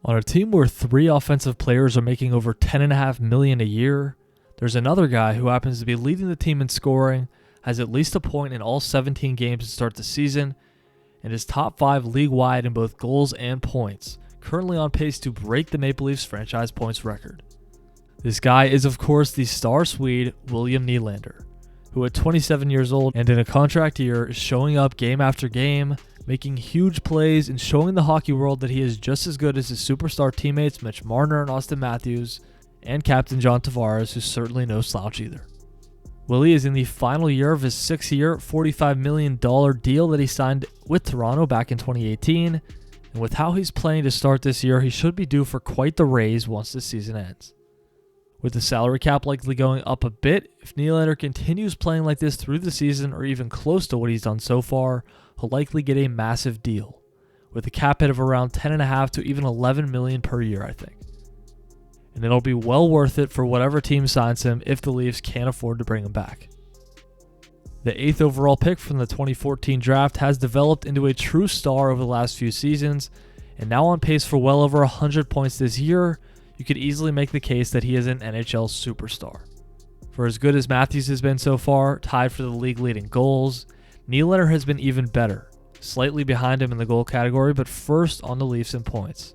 On a team where 3 offensive players are making over $10.5 million a year, there's another guy who happens to be leading the team in scoring, has at least a point in all 17 games to start the season, and is top 5 league-wide in both goals and points, currently on pace to break the Maple Leafs franchise points record. This guy is, of course, the star Swede, William Nylander, who at 27 years old and in a contract year is showing up game after game, making huge plays and showing the hockey world that he is just as good as his superstar teammates Mitch, Marner, and Auston Matthews, and captain John Tavares, who's certainly no slouch either. Willie is in the final year of his 6-year, $45 million deal that he signed with Toronto back in 2018, and with how he's playing to start this year, he should be due for quite the raise once the season ends. With the salary cap likely going up a bit, if Nylander continues playing like this through the season or even close to what he's done so far, he'll likely get a massive deal, with a cap hit of around $10.5 to even $11 million per year, I think. And it'll be well worth it for whatever team signs him if the Leafs can't afford to bring him back. The 8th overall pick from the 2014 draft has developed into a true star over the last few seasons, and now on pace for well over 100 points this year. You could easily make the case that he is an NHL superstar. For as good as Matthews has been so far, tied for the league leading goals, Nylander has been even better, slightly behind him in the goal category, but first on the Leafs in points.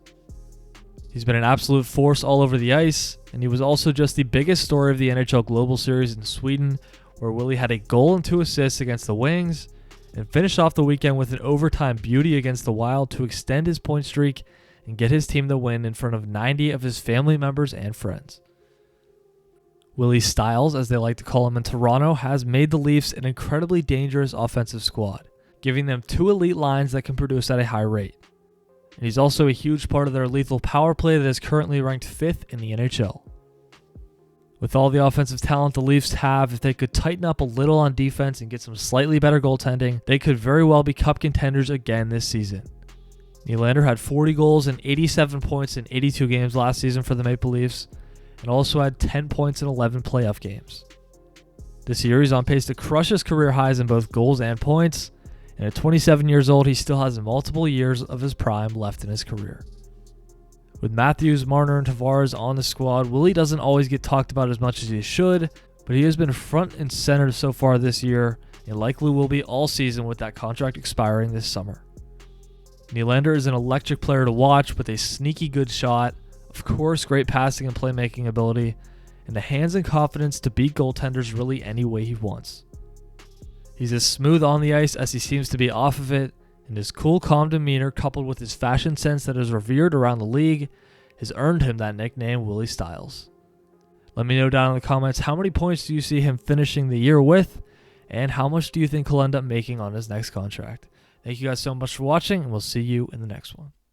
He's been an absolute force all over the ice, and he was also just the biggest story of the NHL Global Series in Sweden, where Willie had a goal and 2 assists against the Wings, and finished off the weekend with an overtime beauty against the Wild to extend his point streak and get his team the win in front of 90 of his family members and friends. Willie Styles, as they like to call him in Toronto, has made the Leafs an incredibly dangerous offensive squad, giving them 2 elite lines that can produce at a high rate. And he's also a huge part of their lethal power play that is currently ranked 5th in the NHL. With all the offensive talent the Leafs have, if they could tighten up a little on defense and get some slightly better goaltending, they could very well be cup contenders again this season. Nylander had 40 goals and 87 points in 82 games last season for the Maple Leafs, and also had 10 points in 11 playoff games. This year, he's on pace to crush his career highs in both goals and points, and at 27 years old, he still has multiple years of his prime left in his career. With Matthews, Marner, and Tavares on the squad, Willie doesn't always get talked about as much as he should, but he has been front and center so far this year, and likely will be all season with that contract expiring this summer. Nylander is an electric player to watch with a sneaky good shot, of course great passing and playmaking ability, and the hands and confidence to beat goaltenders really any way he wants. He's as smooth on the ice as he seems to be off of it, and his cool, calm demeanor coupled with his fashion sense that is revered around the league has earned him that nickname Willie Styles. Let me know down in the comments how many points do you see him finishing the year with, and how much do you think he'll end up making on his next contract. Thank you guys so much for watching, and we'll see you in the next one.